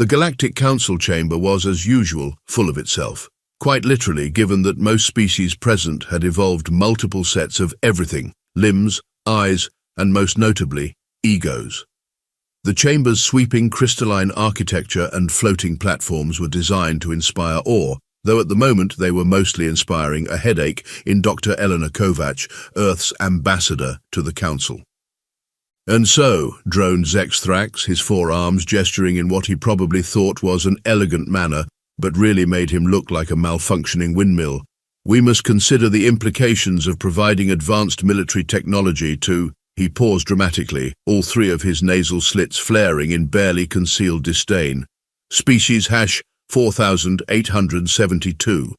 The Galactic Council chamber was, as usual, full of itself. Quite literally, given that most species present had evolved multiple sets of everything: limbs, eyes, and most notably, egos. The chamber's sweeping crystalline architecture and floating platforms were designed to inspire awe, though at the moment they were mostly inspiring a headache in Dr. Eleanor Kovac, Earth's ambassador to the Council. "And so," droned Zexthrax, his forearms gesturing in what he probably thought was an elegant manner, but really made him look like a malfunctioning windmill, "we must consider the implications of providing advanced military technology to—" He paused dramatically, all three of his nasal slits flaring in barely concealed disdain. "Species #4872.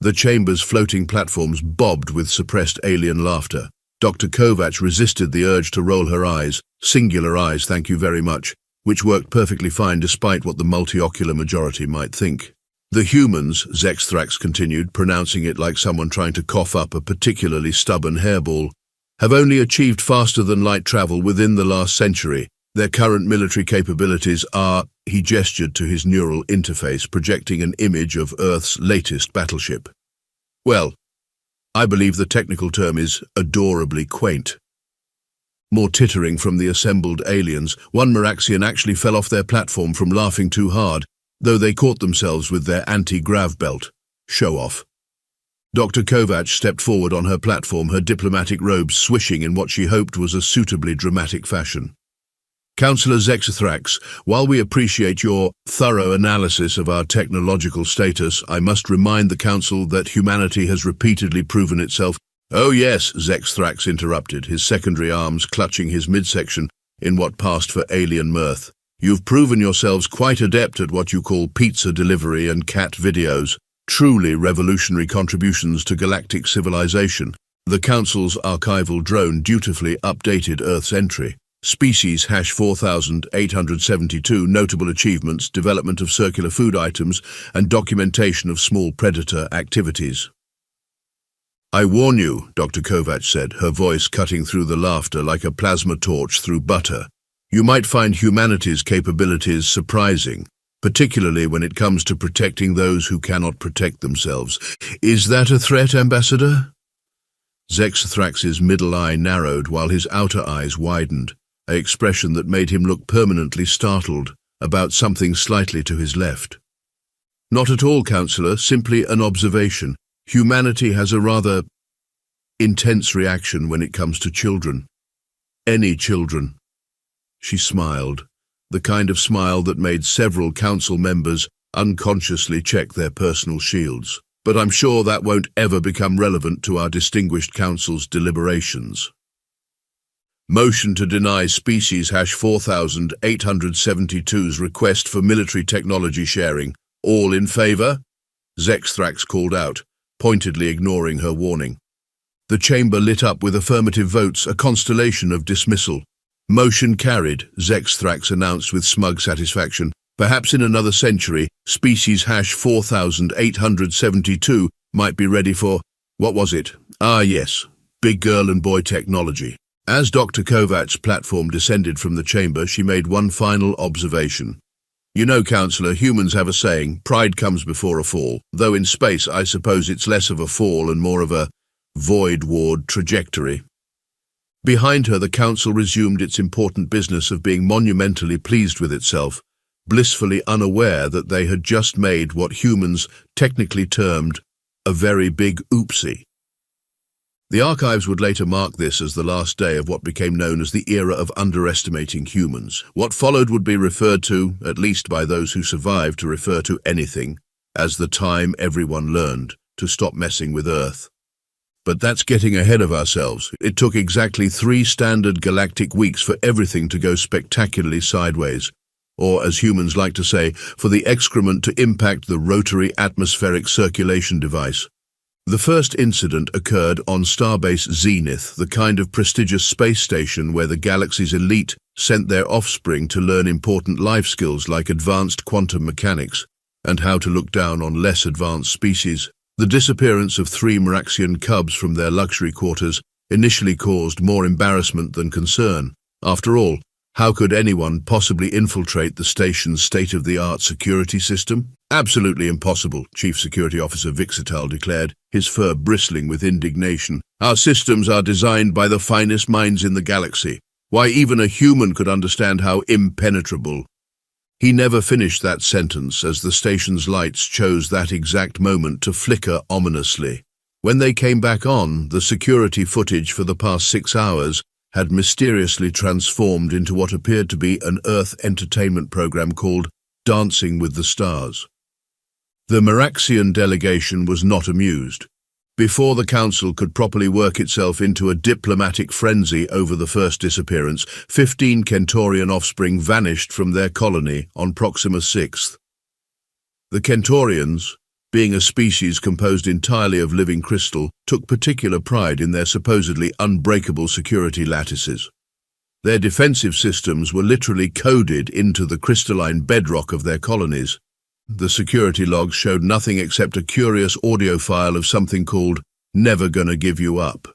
The chamber's floating platforms bobbed with suppressed alien laughter. Dr. Kovac resisted the urge to roll her eyes, singular eyes, thank you very much, which worked perfectly fine despite what the multi-ocular majority might think. "The humans," Zexthrax continued, pronouncing it like someone trying to cough up a particularly stubborn hairball, "have only achieved faster-than-light travel within the last century. Their current military capabilities are—" He gestured to his neural interface, projecting an image of Earth's latest battleship. "Well, I believe the technical term is adorably quaint." More tittering from the assembled aliens. One Meraxian actually fell off their platform from laughing too hard, though they caught themselves with their anti-grav belt. Show off. Dr. Kovac stepped forward on her platform, her diplomatic robes swishing in what she hoped was a suitably dramatic fashion. "Councillor Zexthrax, while we appreciate your thorough analysis of our technological status, I must remind the Council that humanity has repeatedly proven itself—" "Oh yes," Zexthrax interrupted, his secondary arms clutching his midsection in what passed for alien mirth. "You've proven yourselves quite adept at what you call pizza delivery and cat videos. Truly revolutionary contributions to galactic civilization." The Council's archival drone dutifully updated Earth's entry. "Species #4872, notable achievements, development of circular food items, and documentation of small predator activities." "I warn you," Dr. Kovac said, her voice cutting through the laughter like a plasma torch through butter. "You might find humanity's capabilities surprising, particularly when it comes to protecting those who cannot protect themselves. Is that a threat, Ambassador?" Zexthrax's middle eye narrowed while his outer eyes widened, an expression that made him look permanently startled about something slightly to his left. "Not at all, Councillor, simply an observation. Humanity has a rather intense reaction when it comes to children. Any children." She smiled, the kind of smile that made several council members unconsciously check their personal shields. "But I'm sure that won't ever become relevant to our distinguished council's deliberations." Motion to deny species #4872's request for military technology sharing. All in favour? Zexthrax called out, pointedly ignoring her warning. The chamber lit up with affirmative votes, a constellation of dismissal. "Motion carried," Zexthrax announced with smug satisfaction. "Perhaps in another century, species #4872 might be ready for—" What was it? Ah, yes, big girl and boy technology. As Dr. Kovac's platform descended from the chamber, she made one final observation. "You know, Councillor, humans have a saying, pride comes before a fall, though in space I suppose it's less of a fall and more of a voidward trajectory." Behind her, the Council resumed its important business of being monumentally pleased with itself, blissfully unaware that they had just made what humans technically termed a very big oopsie. The archives would later mark this as the last day of what became known as the era of underestimating humans. What followed would be referred to, at least by those who survived to refer to anything, as the time everyone learned to stop messing with Earth. But that's getting ahead of ourselves. It took exactly 3 standard galactic weeks for everything to go spectacularly sideways, or, as humans like to say, for the excrement to impact the rotary atmospheric circulation device. The first incident occurred on Starbase Zenith, the kind of prestigious space station where the galaxy's elite sent their offspring to learn important life skills like advanced quantum mechanics and how to look down on less advanced species. The disappearance of 3 Meraxian cubs from their luxury quarters initially caused more embarrassment than concern. After all, How could anyone possibly infiltrate the station's state-of-the-art security system? Absolutely impossible, Chief Security Officer Vixital declared, his fur bristling with indignation. Our systems are designed by the finest minds in the galaxy. Why, even a human could understand how impenetrable. He never finished that sentence as the station's lights chose that exact moment to flicker ominously. When they came back on, the security footage for the past 6 hours had mysteriously transformed into what appeared to be an Earth entertainment program called Dancing with the Stars. The Meraxian delegation was not amused. Before the Council could properly work itself into a diplomatic frenzy over the first disappearance, 15 Kentaurian offspring vanished from their colony on Proxima 6th. The Kentaurians, being a species composed entirely of living crystal, took particular pride in their supposedly unbreakable security lattices. Their defensive systems were literally coded into the crystalline bedrock of their colonies. The security logs showed nothing except a curious audio file of something called "Never Gonna Give You Up."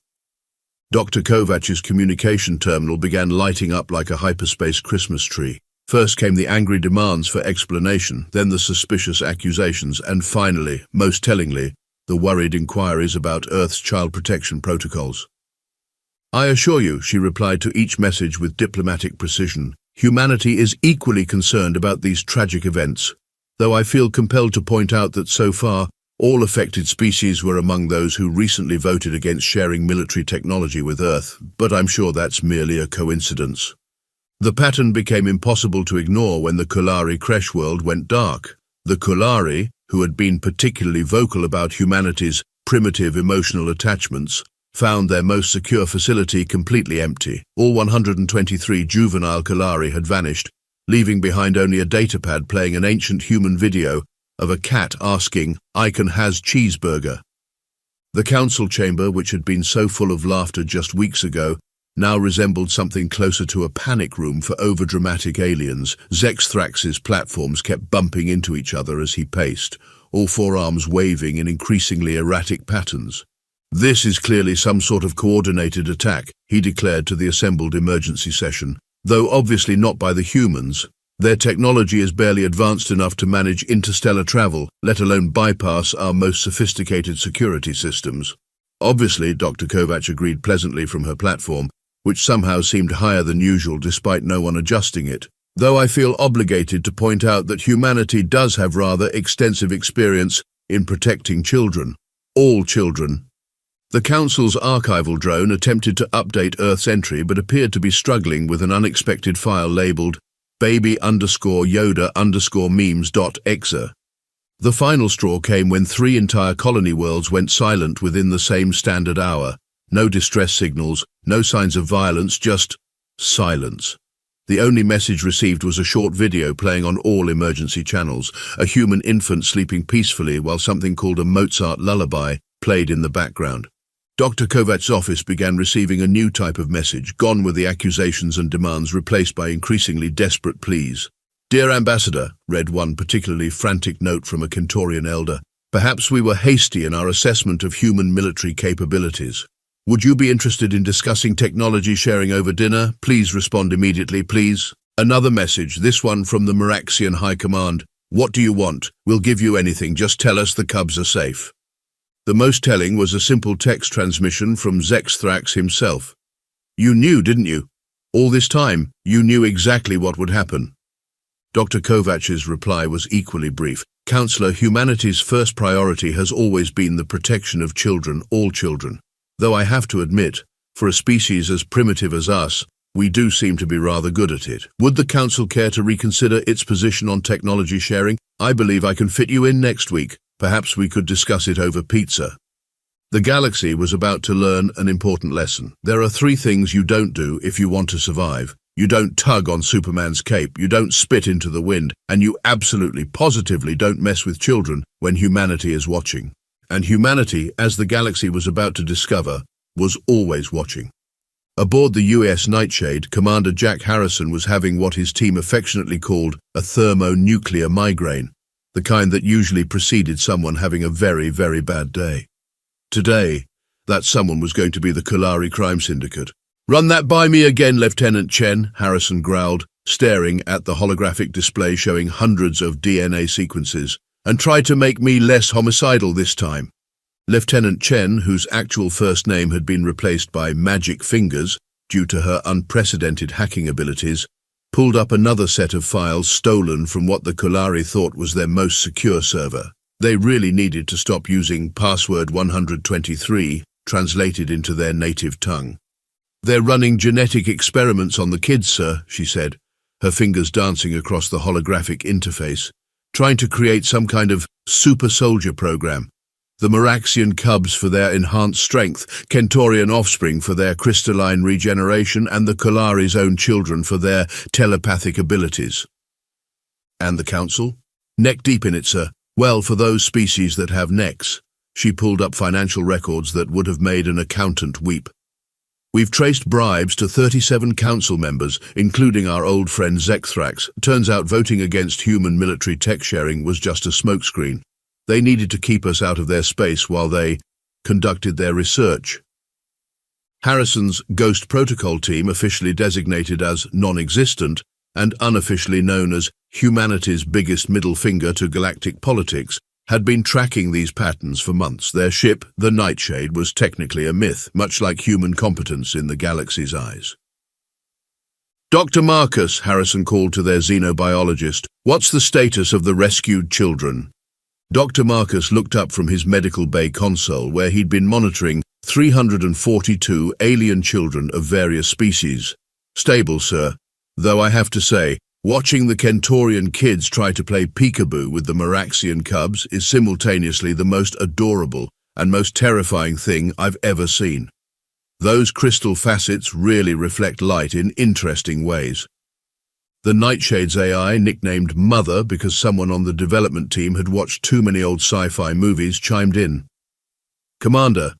Dr. Kovach's communication terminal began lighting up like a hyperspace Christmas tree. First came the angry demands for explanation, then the suspicious accusations, and finally, most tellingly, the worried inquiries about Earth's child protection protocols. I assure you, she replied to each message with diplomatic precision, humanity is equally concerned about these tragic events, though I feel compelled to point out that so far, all affected species were among those who recently voted against sharing military technology with Earth, but I'm sure that's merely a coincidence. The pattern became impossible to ignore when the Kulari creche world went dark. The Kulari, who had been particularly vocal about humanity's primitive emotional attachments, found their most secure facility completely empty. All 123 juvenile Kulari had vanished, leaving behind only a datapad playing an ancient human video of a cat asking, "Icon has cheeseburger." The council chamber, which had been so full of laughter just weeks ago, now resembled something closer to a panic room for overdramatic aliens. Zexthrax's platforms kept bumping into each other as he paced, all forearms waving in increasingly erratic patterns. This is clearly some sort of coordinated attack, he declared to the assembled emergency session. Though obviously not by the humans, their technology is barely advanced enough to manage interstellar travel, let alone bypass our most sophisticated security systems. Obviously, Dr. Kovach agreed pleasantly from her platform, which somehow seemed higher than usual despite no one adjusting it. Though I feel obligated to point out that humanity does have rather extensive experience in protecting children. All children. The Council's archival drone attempted to update Earth's entry but appeared to be struggling with an unexpected file labeled baby_Yoda_memes.exe. The final straw came when 3 entire colony worlds went silent within the same standard hour. No distress signals, no signs of violence, just silence. The only message received was a short video playing on all emergency channels, a human infant sleeping peacefully while something called a Mozart lullaby played in the background. Dr. Kovach's office began receiving a new type of message, gone were the accusations and demands, replaced by increasingly desperate pleas. "Dear Ambassador," read one particularly frantic note from a Kentaurian elder, "perhaps we were hasty in our assessment of human military capabilities. Would you be interested in discussing technology sharing over dinner? Please respond immediately, please." Another message, this one from the Meraxian High Command. "What do you want? We'll give you anything, just tell us the cubs are safe." The most telling was a simple text transmission from Zexthrax himself. "You knew, didn't you? All this time, you knew exactly what would happen." Dr. Kovach's reply was equally brief. "Counselor, humanity's first priority has always been the protection of children, all children. Though I have to admit, for a species as primitive as us, we do seem to be rather good at it. Would the Council care to reconsider its position on technology sharing? I believe I can fit you in next week. Perhaps we could discuss it over pizza." The galaxy was about to learn an important lesson. There are 3 things you don't do if you want to survive. You don't tug on Superman's cape, you don't spit into the wind, and you absolutely, positively don't mess with children when humanity is watching. And humanity, as the galaxy was about to discover, was always watching. Aboard the US Nightshade, Commander Jack Harrison was having what his team affectionately called a thermonuclear migraine, the kind that usually preceded someone having a very, very bad day. Today, that someone was going to be the Kulari crime syndicate. Run that by me again, Lieutenant Chen, Harrison growled, staring at the holographic display showing hundreds of DNA sequences, and try to make me less homicidal this time. Lieutenant Chen, whose actual first name had been replaced by Magic Fingers due to her unprecedented hacking abilities, pulled up another set of files stolen from what the Kolari thought was their most secure server. They really needed to stop using password 123, translated into their native tongue. "They're running genetic experiments on the kids, sir," she said, her fingers dancing across the holographic interface, "trying to create some kind of super soldier program. The Meraxian cubs for their enhanced strength, Kentorian offspring for their crystalline regeneration, and the Kolari's own children for their telepathic abilities." "And the council?" "Neck deep in it, sir. Well, for those species that have necks." She pulled up financial records that would have made an accountant weep. "We've traced bribes to 37 council members, including our old friend Zekthrax. Turns out voting against human military tech sharing was just a smokescreen. They needed to keep us out of their space while they conducted their research." Harrison's Ghost Protocol team, officially designated as non-existent and unofficially known as humanity's biggest middle finger to galactic politics, had been tracking these patterns for months. Their ship, the Nightshade, was technically a myth, much like human competence in the galaxy's eyes. "Dr. Marcus," Harrison called to their xenobiologist, "what's the status of the rescued children?" Dr. Marcus looked up from his medical bay console, where he'd been monitoring 342 alien children of various species. "Stable, sir. Though I have to say, watching the Kentorian kids try to play peekaboo with the Meraxian cubs is simultaneously the most adorable and most terrifying thing I've ever seen. Those crystal facets really reflect light in interesting ways." The Nightshade's AI, nicknamed Mother because someone on the development team had watched too many old sci-fi movies, chimed in. "Commander,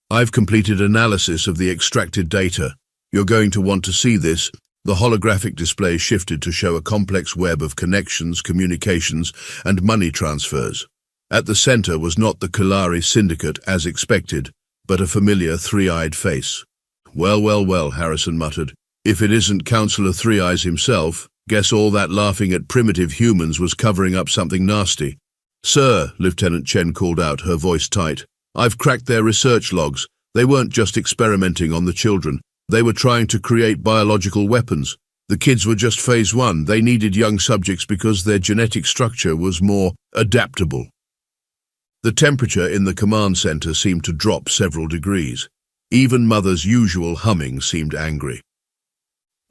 I've completed analysis of the extracted data. You're going to want to see this." The holographic display shifted to show a complex web of connections, communications, and money transfers. At the center was not the Kolari syndicate as expected, but a familiar three-eyed face. Well, well, well," Harrison muttered. "If it isn't Counselor Three Eyes himself, guess all that laughing at primitive humans was covering up something nasty." "Sir," Lieutenant Chen called out, her voice tight, "I've cracked their research logs. They weren't just experimenting on the children. They were trying to create biological weapons. The kids were just phase 1. They needed young subjects because their genetic structure was more adaptable." The temperature in the command center seemed to drop several degrees. Even Mother's usual humming seemed angry.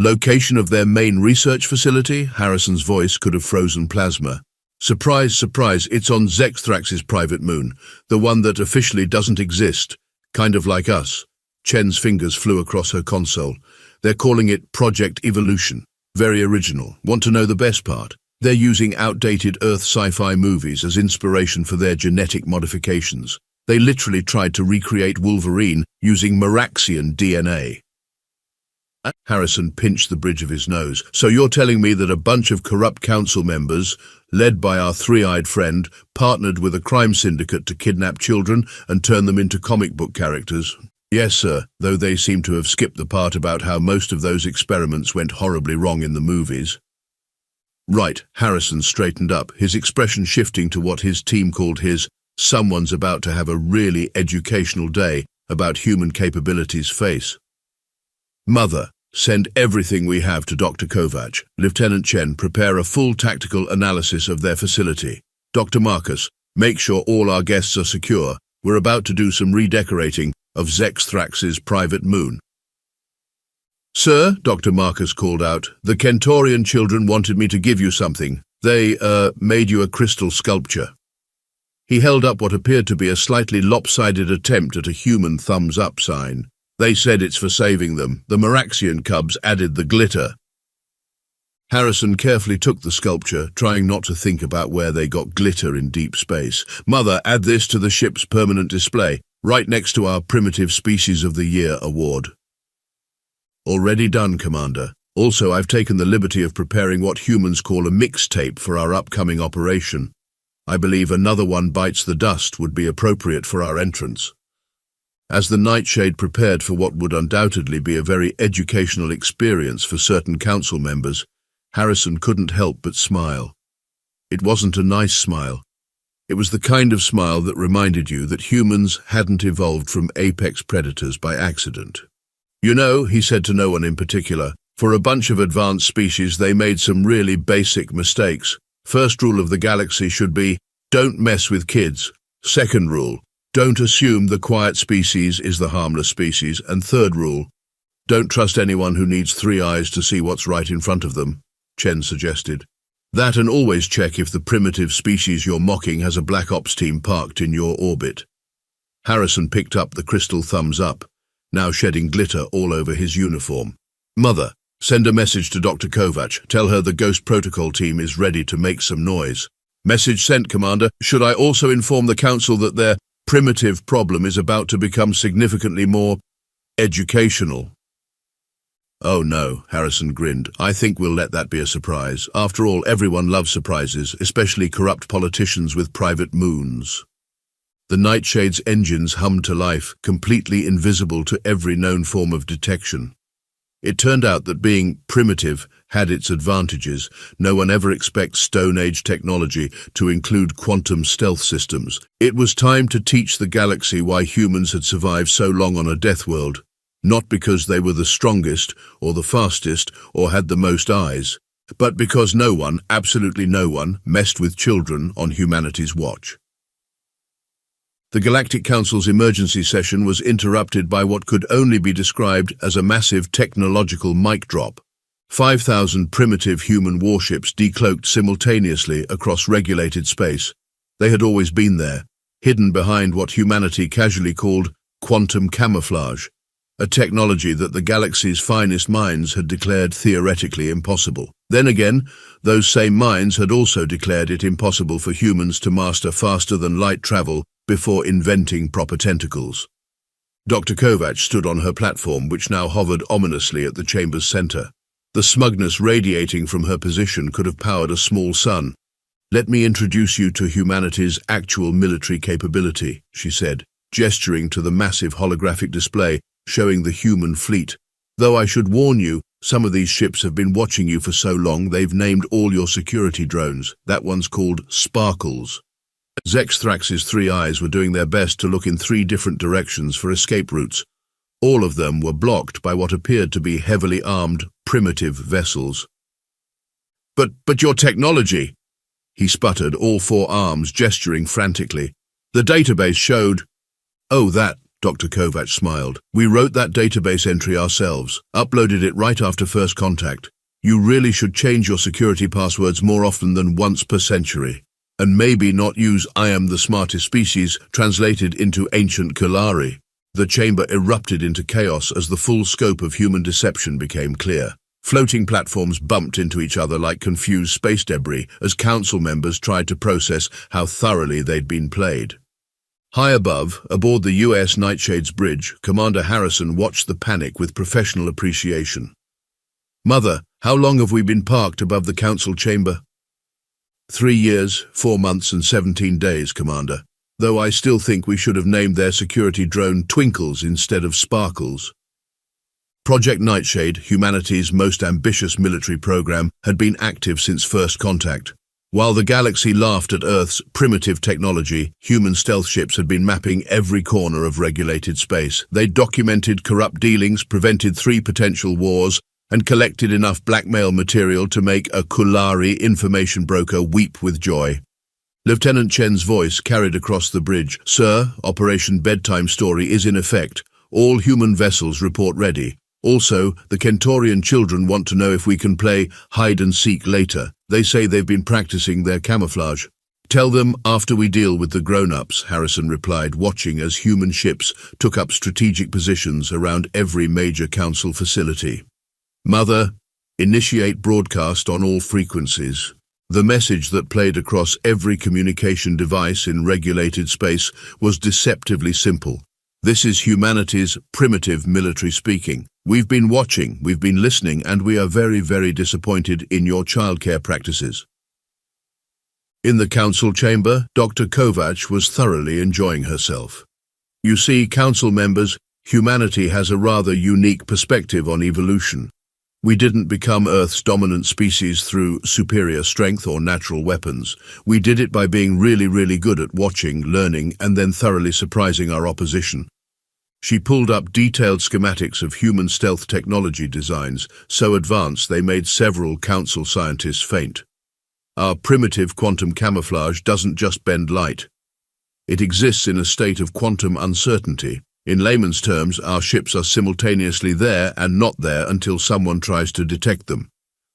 "Location of their main research facility?" Harrison's voice could have frozen plasma. "Surprise, surprise, it's on Zekthrax's private moon, the one that officially doesn't exist, kind of like us." Chen's fingers flew across her console. "They're calling it Project Evolution. Very original. Want to know the best part? They're using outdated Earth sci-fi movies as inspiration for their genetic modifications. They literally tried to recreate Wolverine using Meraxian DNA." Harrison pinched the bridge of his nose. "So you're telling me that a bunch of corrupt council members, led by our three-eyed friend, partnered with a crime syndicate to kidnap children and turn them into comic book characters?" "Yes, sir, though they seem to have skipped the part about how most of those experiments went horribly wrong in the movies." "Right," Harrison straightened up, his expression shifting to what his team called his "someone's about to have a really educational day about human capabilities" face. "Mother, send everything we have to Dr. Kovac. Lieutenant Chen, prepare a full tactical analysis of their facility. Dr. Marcus, make sure all our guests are secure. We're about to do some redecorating of Zekthrax's private moon." "Sir," Dr. Marcus called out, "the Kentorian children wanted me to give you something. They, made you a crystal sculpture." He held up what appeared to be a slightly lopsided attempt at a human thumbs-up sign. "They said it's for saving them. The Meraxian cubs added the glitter." Harrison carefully took the sculpture, trying not to think about where they got glitter in deep space. "Mother, add this to the ship's permanent display, right next to our Primitive Species of the Year award." "Already done, Commander. Also, I've taken the liberty of preparing what humans call a mixtape for our upcoming operation. I believe Another One Bites the Dust would be appropriate for our entrance." As the Nightshade prepared for what would undoubtedly be a very educational experience for certain council members, Harrison couldn't help but smile. It wasn't a nice smile. It was the kind of smile that reminded you that humans hadn't evolved from apex predators by accident. You know, he said to no one in particular, for a bunch of advanced species they made some really basic mistakes. First rule of the galaxy should be, don't mess with kids. Second rule, don't assume the quiet species is the harmless species. And third rule, don't trust anyone who needs 3 eyes to see what's right in front of them, Chen suggested. That, and always check if the primitive species you're mocking has a Black Ops team parked in your orbit. Harrison picked up the crystal thumbs up, now shedding glitter all over his uniform. Mother, send a message to Dr. Kovac. Tell her the Ghost Protocol team is ready to make some noise. Message sent, Commander. Should I also inform the Council that their primitive problem is about to become significantly more educational? Oh no, Harrison grinned. I think we'll let that be a surprise. After all, everyone loves surprises, especially corrupt politicians with private moons. The Nightshade's engines hummed to life, completely invisible to every known form of detection. It turned out that being primitive had its advantages. No one ever expects Stone Age technology to include quantum stealth systems. It was time to teach the galaxy why humans had survived so long on a death world. Not because they were the strongest, or the fastest, or had the most eyes, but because no one, absolutely no one, messed with children on humanity's watch. The Galactic Council's emergency session was interrupted by what could only be described as a massive technological mic drop. 5,000 primitive human warships decloaked simultaneously across regulated space. They had always been there, hidden behind what humanity casually called quantum camouflage, a technology that the galaxy's finest minds had declared theoretically impossible. Then again, those same minds had also declared it impossible for humans to master faster-than-light travel before inventing proper tentacles. Dr. Kovac stood on her platform, which now hovered ominously at the chamber's center. The smugness radiating from her position could have powered a small sun. Let me introduce you to humanity's actual military capability, she said, gesturing to the massive holographic display showing the human fleet. Though I should warn you, some of these ships have been watching you for so long they've named all your security drones. That one's called Sparkles. Zexthrax's 3 eyes were doing their best to look in 3 different directions for escape routes. All of them were blocked by what appeared to be heavily armed, primitive vessels. But your technology, he sputtered, all 4 arms gesturing frantically. The database showed... Oh, that, Dr. Kovac smiled. We wrote that database entry ourselves, uploaded it right after first contact. You really should change your security passwords more often than once per century. And maybe not use "I am the smartest species" translated into ancient Kalari. The chamber erupted into chaos as the full scope of human deception became clear. Floating platforms bumped into each other like confused space debris as council members tried to process how thoroughly they'd been played. High above, aboard the U.S. Nightshade's bridge, Commander Harrison watched the panic with professional appreciation. Mother, how long have we been parked above the council chamber? 3 years, 4 months and 17 days, Commander. Though I still think we should have named their security drone Twinkles instead of Sparkles. Project Nightshade, humanity's most ambitious military program, had been active since first contact. While the galaxy laughed at Earth's primitive technology, human stealth ships had been mapping every corner of regulated space. They documented corrupt dealings, prevented 3 potential wars, and collected enough blackmail material to make a Kulari information broker weep with joy. Lieutenant Chen's voice carried across the bridge. Sir, Operation Bedtime Story is in effect. All human vessels report ready. Also, the Kentorian children want to know if we can play hide-and-seek later. They say they've been practicing their camouflage. Tell them after we deal with the grown-ups, Harrison replied, watching as human ships took up strategic positions around every major council facility. Mother, initiate broadcast on all frequencies. The message that played across every communication device in regulated space was deceptively simple. This is humanity's primitive military speaking. We've been watching, we've been listening, and we are very, very disappointed in your childcare practices. In the council chamber, Dr. Kovac was thoroughly enjoying herself. You see, council members, humanity has a rather unique perspective on evolution. We didn't become Earth's dominant species through superior strength or natural weapons. We did it by being really good at watching, learning, and then thoroughly surprising our opposition. She pulled up detailed schematics of human stealth technology designs, so advanced they made several council scientists faint. Our primitive quantum camouflage doesn't just bend light. It exists in a state of quantum uncertainty. In layman's terms, our ships are simultaneously there and not there until someone tries to detect them.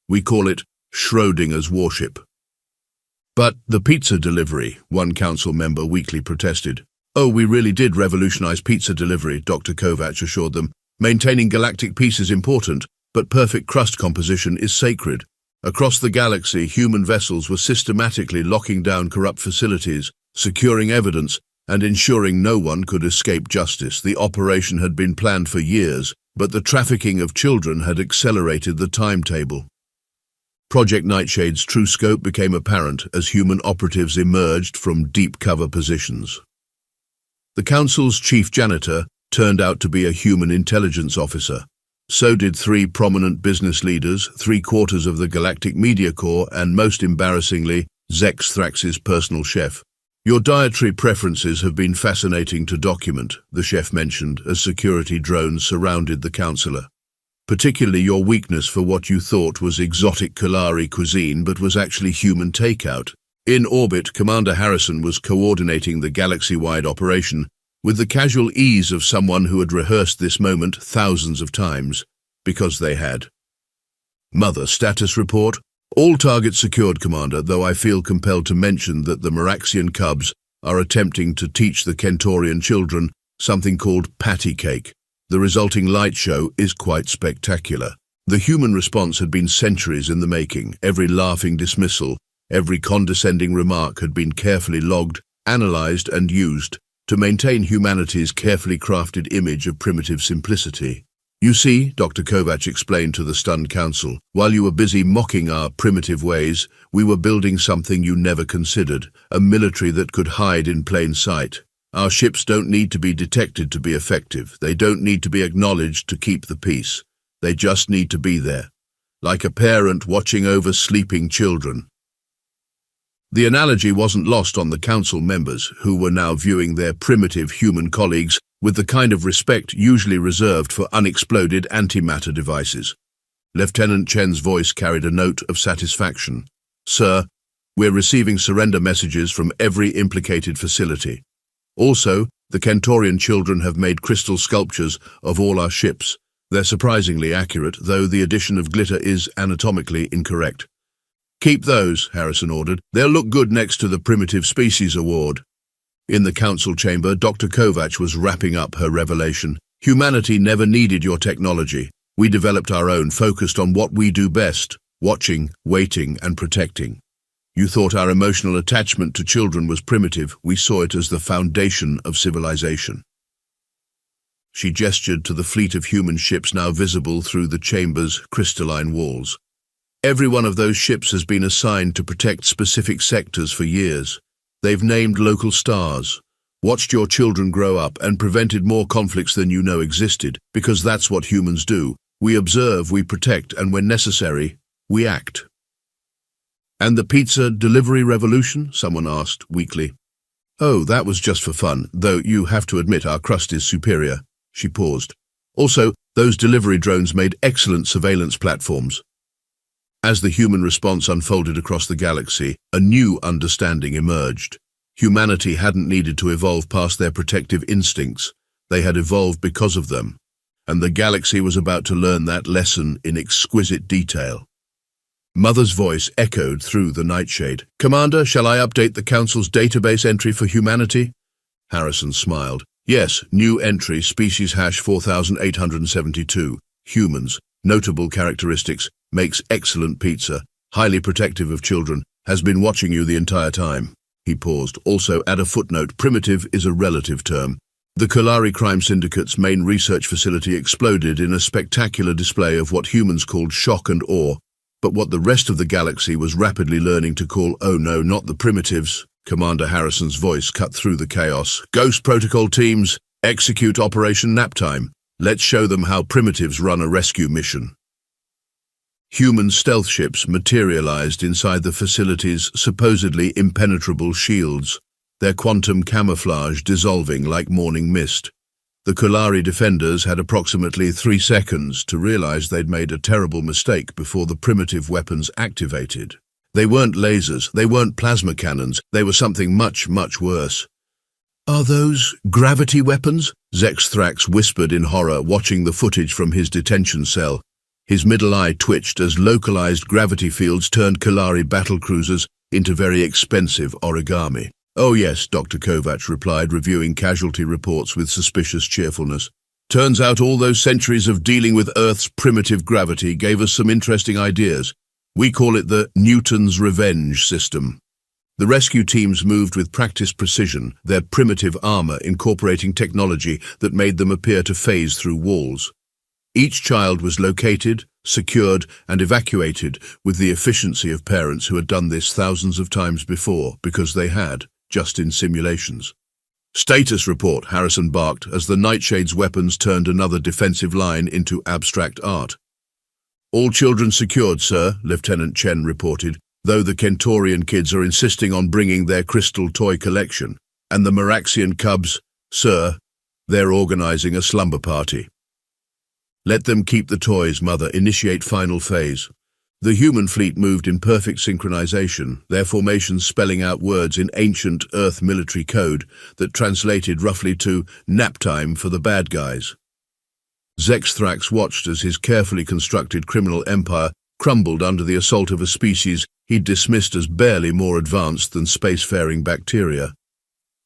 We call it Schrodinger's warship. But the pizza delivery, one council member weakly protested. Oh, we really did revolutionize pizza delivery, Dr. Kovacs assured them. Maintaining galactic peace is important, but perfect crust composition is sacred. Across the galaxy, human vessels were systematically locking down corrupt facilities, securing evidence, and ensuring no one could escape justice. The operation had been planned for years, but the trafficking of children had accelerated the timetable. Project Nightshade's true scope became apparent as human operatives emerged from deep cover positions. The Council's chief janitor turned out to be a human intelligence officer. So did 3 prominent business leaders, 3/4 of the Galactic Media Corps, and most embarrassingly, Zex Thrax's personal chef. Your dietary preferences have been fascinating to document, the chef mentioned as security drones surrounded the councillor. Particularly your weakness for what you thought was exotic Kalari cuisine but was actually human takeout. In orbit, Commander Harrison was coordinating the galaxy-wide operation with the casual ease of someone who had rehearsed this moment thousands of times, because they had. Mother status report. All targets secured, Commander, though I feel compelled to mention that the Meraxian cubs are attempting to teach the Kentorian children something called patty cake. The resulting light show is quite spectacular. The human response had been centuries in the making. Every laughing dismissal, every condescending remark had been carefully logged, analyzed, and used to maintain humanity's carefully crafted image of primitive simplicity. You see, Dr. Kovacs explained to the stunned council, while you were busy mocking our primitive ways, we were building something you never considered, a military that could hide in plain sight. Our ships don't need to be detected to be effective. They don't need to be acknowledged to keep the peace. They just need to be there, like a parent watching over sleeping children. The analogy wasn't lost on the council members, who were now viewing their primitive human colleagues with the kind of respect usually reserved for unexploded antimatter devices. Lieutenant Chen's voice carried a note of satisfaction. Sir, we're receiving surrender messages from every implicated facility. Also, the Kentorian children have made crystal sculptures of all our ships. They're surprisingly accurate, though the addition of glitter is anatomically incorrect. Keep those, Harrison ordered. They'll look good next to the Primitive Species Award. In the council chamber, Dr. Kovacs was wrapping up her revelation. Humanity never needed your technology. We developed our own, focused on what we do best, watching, waiting, and protecting. You thought our emotional attachment to children was primitive. We saw it as the foundation of civilization. She gestured to the fleet of human ships now visible through the chamber's crystalline walls. Every one of those ships has been assigned to protect specific sectors for years. They've named local stars, watched your children grow up, and prevented more conflicts than you know existed, because that's what humans do. We observe, we protect, and when necessary, we act. And the pizza delivery revolution? Someone asked weakly. Oh, that was just for fun, though you have to admit our crust is superior. She paused. Also, those delivery drones made excellent surveillance platforms. As the human response unfolded across the galaxy, a new understanding emerged. Humanity hadn't needed to evolve past their protective instincts. They had evolved because of them. And the galaxy was about to learn that lesson in exquisite detail. Mother's voice echoed through the nightshade. Commander, shall I update the Council's database entry for humanity? Harrison smiled. Yes, new entry, species hash 4872. Humans. Notable characteristics. Makes excellent pizza. Highly protective of children. Has been watching you the entire time. He paused. Also, add a footnote. Primitive is a relative term. The Kalari Crime Syndicate's main research facility exploded in a spectacular display of what humans called shock and awe, but what the rest of the galaxy was rapidly learning to call, oh no, not the primitives. Commander Harrison's voice cut through the chaos. Ghost protocol teams, Execute Operation Naptime. Let's show them how primitives run a rescue mission. Human stealth ships materialized inside the facility's supposedly impenetrable shields, their quantum camouflage dissolving like morning mist. The Kulari defenders had approximately 3 seconds to realize they'd made a terrible mistake before the primitive weapons activated. They weren't lasers, they weren't plasma cannons, they were something much, much worse. "Are those gravity weapons?" Zexthrax whispered in horror, watching the footage from his detention cell. His middle eye twitched as localized gravity fields turned Kulari battlecruisers into very expensive origami. "Oh yes," Dr. Kovacs replied, reviewing casualty reports with suspicious cheerfulness. "Turns out all those centuries of dealing with Earth's primitive gravity gave us some interesting ideas. We call it the Newton's revenge system." The rescue teams moved with practiced precision, their primitive armor incorporating technology that made them appear to phase through walls. Each child was located, secured, and evacuated with the efficiency of parents who had done this thousands of times before, because they had, just in simulations. "Status report," Harrison barked as the Nightshade's weapons turned another defensive line into abstract art. "All children secured, sir," Lieutenant Chen reported, though the Kentorian kids are insisting on bringing their crystal toy collection. "And the Meraxian cubs, sir, they're organizing a slumber party." "Let them keep the toys, Mother. Initiate final phase." The human fleet moved in perfect synchronization, their formations spelling out words in ancient Earth military code that translated roughly to "nap time for the bad guys." Zexthrax watched as his carefully constructed criminal empire crumbled under the assault of a species he'd dismissed as barely more advanced than spacefaring bacteria.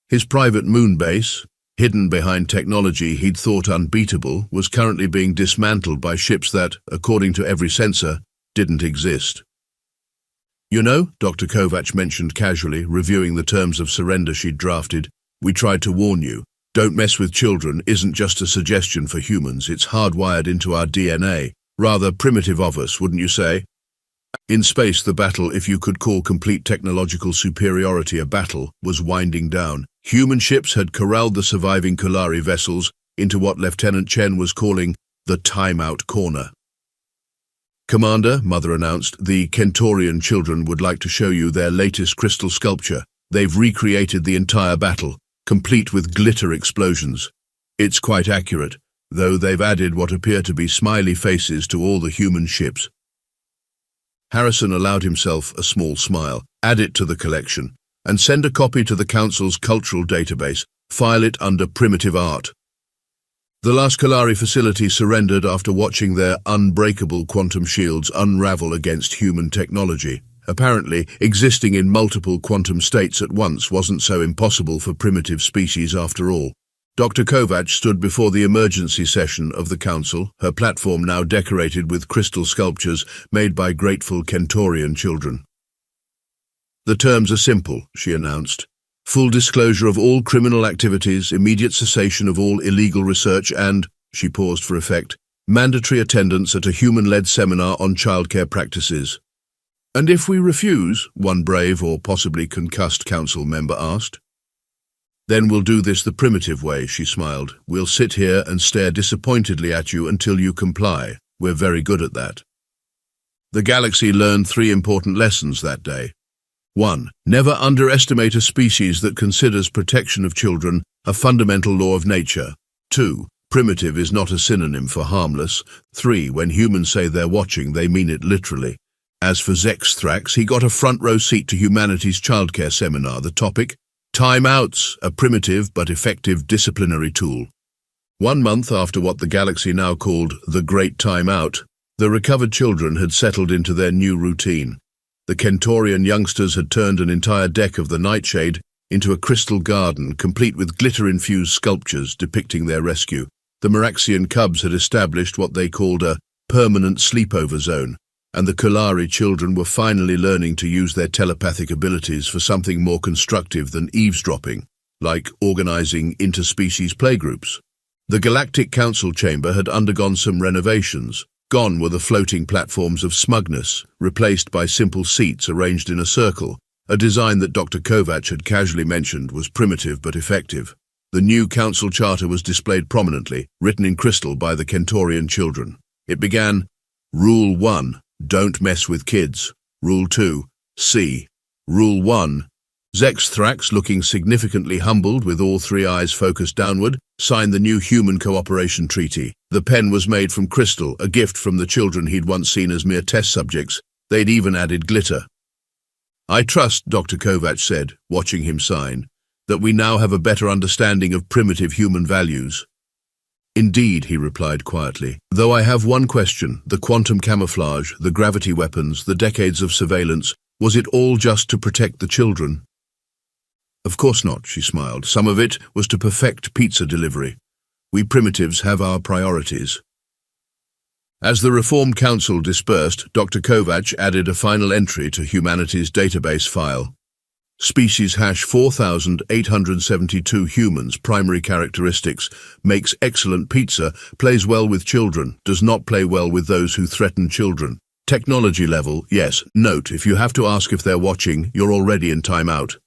His private moon base, hidden behind technology he'd thought unbeatable, was currently being dismantled by ships that, according to every sensor, didn't exist. "You know," Dr. Kovacs mentioned casually, reviewing the terms of surrender she'd drafted, "we tried to warn you. Don't mess with children isn't just a suggestion for humans, it's hardwired into our DNA. Rather primitive of us, wouldn't you say?" In space, the battle, if you could call complete technological superiority a battle, was winding down. Human ships had corralled the surviving Kulari vessels into what Lieutenant Chen was calling the timeout corner. "Commander," Mother announced, "the Kentorian children would like to show you their latest crystal sculpture. They've recreated the entire battle, complete with glitter explosions. It's quite accurate, though they've added what appear to be smiley faces to all the human ships." Harrison allowed himself a small smile. "Add it to the collection, and send a copy to the Council's cultural database. File it under primitive art." The last Kulari facility surrendered after watching their unbreakable quantum shields unravel against human technology. Apparently, existing in multiple quantum states at once wasn't so impossible for primitive species after all. Dr. Kovacs stood before the emergency session of the Council, her platform now decorated with crystal sculptures made by grateful Kentorian children. "The terms are simple," she announced. "Full disclosure of all criminal activities, immediate cessation of all illegal research, and," she paused for effect, "mandatory attendance at a human-led seminar on childcare practices." "And if we refuse?" one brave or possibly concussed council member asked. "Then we'll do this the primitive way," she smiled. "We'll sit here and stare disappointedly at you until you comply. We're very good at that." The galaxy learned 3 important lessons that day. 1. Never underestimate a species that considers protection of children a fundamental law of nature. 2. Primitive is not a synonym for harmless. 3. When humans say they're watching, they mean it literally. As for Zexthrax, he got a front-row seat to humanity's childcare seminar. The topic: timeouts, a primitive but effective disciplinary tool. 1 month after what the galaxy now called the Great Timeout, the recovered children had settled into their new routine. The Kentorian youngsters had turned an entire deck of the Nightshade into a crystal garden, complete with glitter-infused sculptures depicting their rescue. The Meraxian cubs had established what they called a permanent sleepover zone, and the Kulari children were finally learning to use their telepathic abilities for something more constructive than eavesdropping, like organizing interspecies playgroups. The Galactic Council chamber had undergone some renovations. Gone were the floating platforms of smugness, replaced by simple seats arranged in a circle, a design that Dr. Kovacs had casually mentioned was primitive but effective. The new council charter was displayed prominently, written in crystal by the Kentorian children. It began, Rule 1, don't mess with kids. Rule 2, C. Rule 1. Zex Thrax, looking significantly humbled with all three eyes focused downward, signed the new Human Cooperation Treaty. The pen was made from crystal, a gift from the children he'd once seen as mere test subjects. They'd even added glitter. I trust, Dr. Kovac said, watching him sign, that we now have a better understanding of primitive human values. Indeed, he replied quietly. Though I have one question, the quantum camouflage, the gravity weapons, the decades of surveillance, was it all just to protect the children? Of course not, she smiled. Some of it was to perfect pizza delivery. We primitives have our priorities. As the Reformed Council dispersed, Dr. Kovac added a final entry to humanity's database file. Species #4872 humans, primary characteristics, makes excellent pizza, plays well with children, does not play well with those who threaten children. Technology level, yes. Note, if you have to ask if they're watching, you're already in timeout.